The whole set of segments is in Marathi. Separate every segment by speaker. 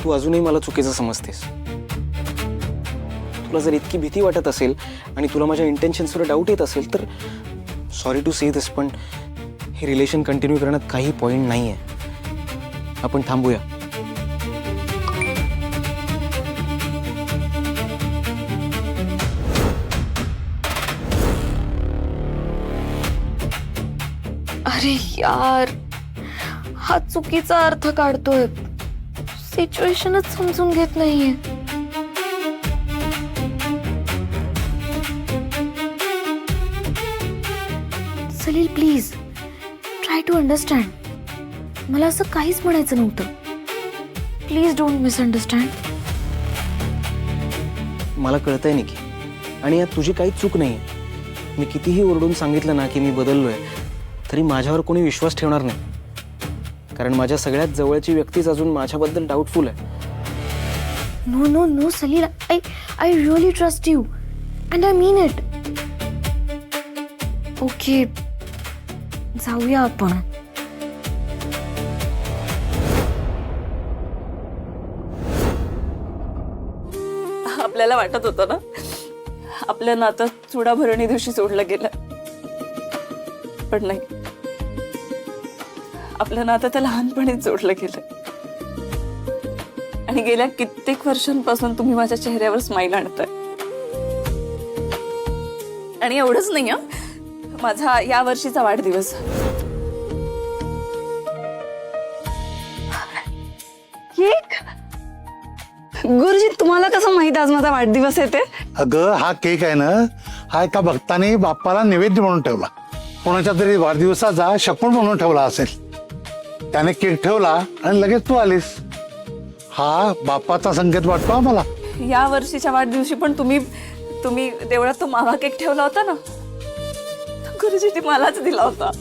Speaker 1: तू अजूनही मला चुकीचं समजतेस. तुला जर इतकी भीती वाटत असेल आणि तुला माझ्या इंटेन्शन्सवर डाऊट येत असेल तर सॉरी टू से दिस, पण हे रिलेशन कंटिन्यू करण्यात काही पॉइंट नाहीये. आपण थांबूया.
Speaker 2: अरे यार, हा चुकीचा अर्थ काढतोय. सिच्युएशनच समजून घेत नाहीये. Salil please try to understand. मला असं काहीच म्हणायचं नव्हतं. Please don't misunderstand.
Speaker 1: मला कळतंय निकी, आणि यात तुझी काहीच चूक नाहीये. मी कितीही ओरडून सांगितलं ना की मी बदललोय, तरी माझ्यावर कोणी विश्वास ठेवणार नाही. कारण माझ्या सगळ्यात जवळची व्यक्तीच अजून माझ्याबद्दल डाऊटफुल आहे.
Speaker 2: No no no Salil, I really trust you and I mean it. Okay, जाऊया आपण.
Speaker 3: आपल्याला वाटत होतं ना आपलं नातं चुडाभरणी दिवशी सोडलं गेलं, पण नाही. आपलं नातं तर लहानपणीच जोडलं गेलं. आणि गेल्या कित्येक वर्षांपासून तुम्ही माझ्या चेहऱ्यावर स्माइल आणताय. आणि एवढंच नाही हं, माझा या वर्षीचा वाढदिवस. केक? गुरुजी, तुम्हाला कसं माहित आज माझा वाढदिवस आहे ते?
Speaker 4: अगं, हा केक आहे ना, हा एका भक्ताने बाप्पाला नैवेद्य म्हणून ठेवला. कोणाच्या तरी वाढदिवसाचा शकून म्हणून ठेवला असेल. त्याने केक ठेवला आणि लगेच तू आलीस. हा बाप्पाचा संकेत वाटतो मला.
Speaker 3: या वर्षीच्या वाढदिवशी पण तुम्ही देवळात तो मावा केक ठेवला होता ना, गुरुजी ती मलाच दिला होता.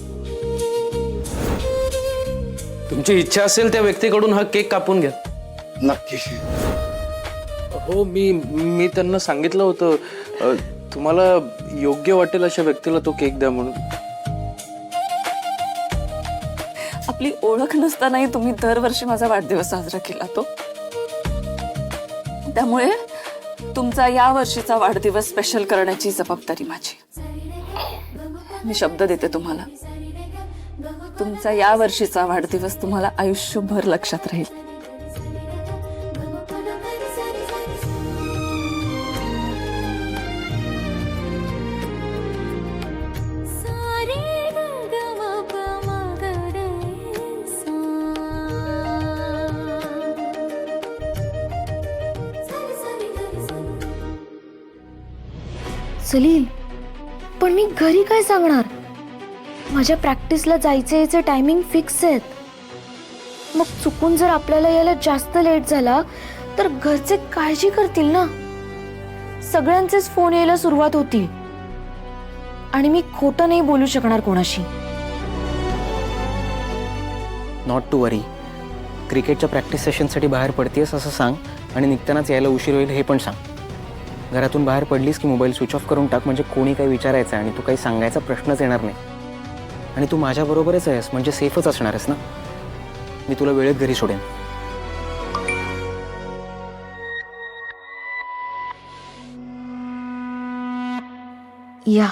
Speaker 5: तुमची इच्छा असेल त्या व्यक्तीकडून हा केक कापून घ्या.
Speaker 4: नक्की.
Speaker 5: हो, मी त्यांना सांगितलं होतं तुम्हाला योग्य वाटेल अशा व्यक्तीला तो केक द्या म्हणून.
Speaker 3: आपली ओळख नसतानाही तुम्ही दरवर्षी माझा वाढदिवस साजरा केला तो. त्यामुळे तुमचा या वर्षीचा वाढदिवस स्पेशल करण्याची जबाबदारी माझी. मी शब्द देते तुम्हाला, तुमचा या वर्षीचा वाढदिवस तुम्हाला आयुष्यभर लक्षात राहील.
Speaker 2: सलील, पण मी घरी काय सांगणार? माझ्या प्रॅक्टिसला जायचे याचे टायमिंग फिक्स आहेत. मग चुकून जर आपल्याला यायला जास्त लेट झाला तर घरचे काळजी करतील ना. सगळ्यांचेच फोन यायला सुरुवात होतील आणि मी खोटं नाही बोलू शकणार कोणाशी.
Speaker 1: नॉट टू वरी. क्रिकेटच्या प्रॅक्टिस सेशनसाठी बाहेर पडतेस असं सांग आणि निघतानाच यायला उशीर होईल हे पण सांग. घरातून बाहेर पडलीस की मोबाईल स्विच ऑफ करून टाक, म्हणजे कोणी काही विचारायचं आणि तू काही सांगायचा प्रश्नच येणार नाही. आणि तू माझ्याबरोबरच आहेस म्हणजे सेफच असणार आहेस ना. मी तुला वेळेत घरी सोडेन.
Speaker 2: या.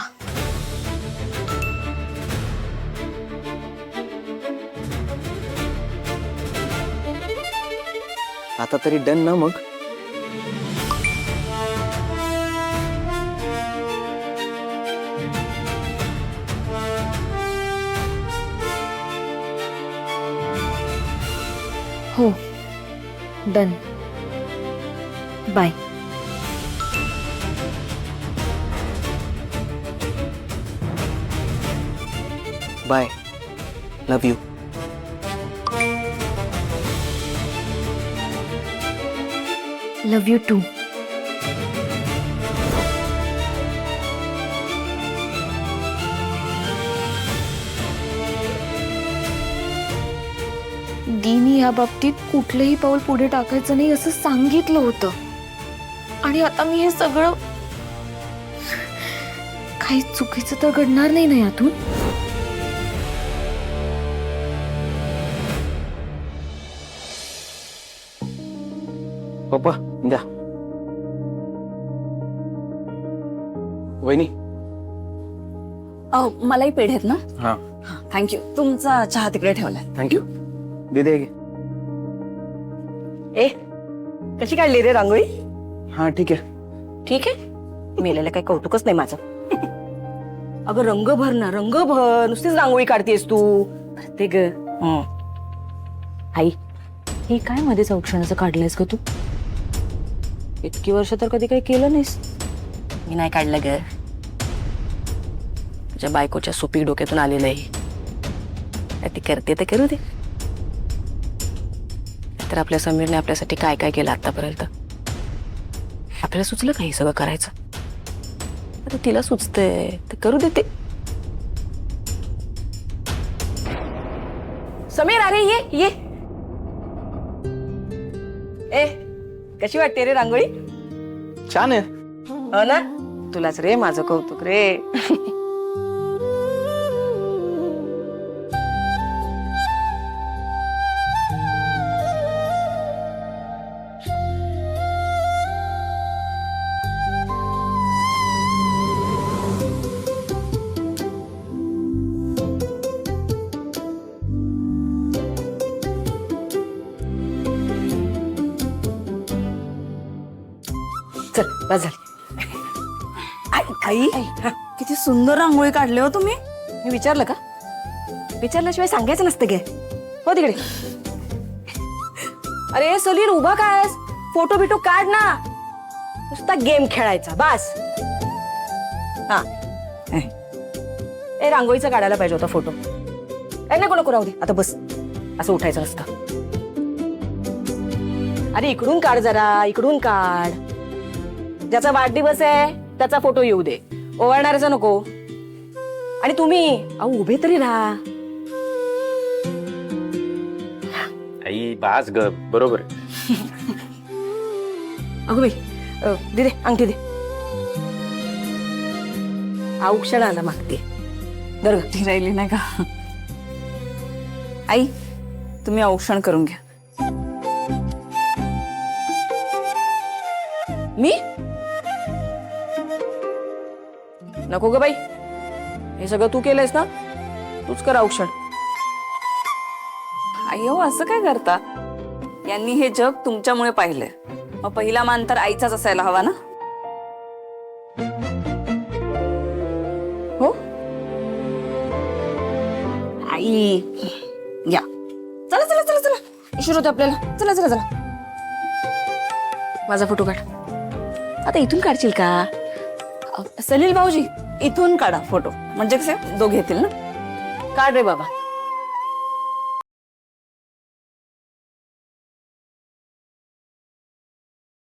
Speaker 1: आता तरी डन ना मग.
Speaker 2: हो, done. Bye.
Speaker 1: Bye. Love you.
Speaker 2: Love you too. दीनी या बाबतीत कुठलंही पाऊल पुढे टाकायचं नाही असं सांगितलं होतं. आणि आता मी हे सगळं, काही चुकीचं तर घडणार नाही ना यातून.
Speaker 1: पप्पा द्या. वहिनी.
Speaker 3: मलाही पेढे आहेत ना.
Speaker 1: हा
Speaker 3: थँक्यू. तुमचा चहा तिकडे ठेवलाय.
Speaker 1: थँक्यू. दिदे घे.
Speaker 6: ए कशी काढली रे रांगोळी?
Speaker 1: हा ठीक आहे.
Speaker 6: ठीक आहे, मेलेलं काही कौतुकच नाही माझं. अगं रंग भर ना, रंग भर. नुसतीच रांगोळी काढतेस तू. ते ग. आई, हे काय मध्येच औक्षणाचं काढलंयस ग तू? इतकी वर्ष तर कधी काही केलं नाहीस. मी नाही काढलं ग, तुझ्या बायकोच्या सुपीक डोक्यातून आलेलं आहे. ती करते तर करू दे. तर आपल्या समीरने आपल्यासाठी काय काय केलं आतापर्यंत. आपल्याला सुचलं का हे सगळं करायचं? आता तिला सुचतंय तर करू देते. समीर अरे ये ये. ए कशी वाटते रे रांगोळी?
Speaker 1: छान आहे.
Speaker 6: हो ना, तुलाच रे माझं कौतुक रे. चल बस झाली. आई
Speaker 3: किती सुंदर रांगोळी काढली हो तुम्ही.
Speaker 6: मी विचारलं का? विचारल्याशिवाय सांगायचं नसतं गे. हो तिकडे. अरे सलील उभा काय, फोटो बिटो काढ ना. नुसता गेम खेळायचा बस. हा ए रांगोळीचा काढायला पाहिजे होता फोटो. नको नको राहू दे आता बस. असं उठायचं नसतं. अरे इकडून काढ जरा, इकडून काढ. ज्याचा वाढदिवस आहे त्याचा फोटो येऊ दे. ओवाळणाऱ्याचा नको. आणि तुम्ही अहो उभे तरी राहा.
Speaker 5: आई बास ग. बरोबर.
Speaker 6: अगो बाई दे दे अंगठी दे. औक्षणाला मागते. दर
Speaker 3: ती राहिली नाही का. आई तुम्ही औक्षण करून घ्या.
Speaker 6: मी नको ग बाई. हे सगळं तू केलंयस ना, तूच कर औक्षण.
Speaker 3: आई हो असं काय करता. यांनी हे जग तुमच्यामुळे पाहिलंय. मग पहिला मान तर आईचाच असायला हवा ना.
Speaker 6: हो आई या. चला चला चला चला, उशीर होते आपल्याला. चला चला चला. माझा फोटो काढ. आता इथून काढशील का?
Speaker 3: सलील भाऊजी इथून काढा फोटो, म्हणजे कसे दोघे येतील ना.
Speaker 6: काढ रे बाबा.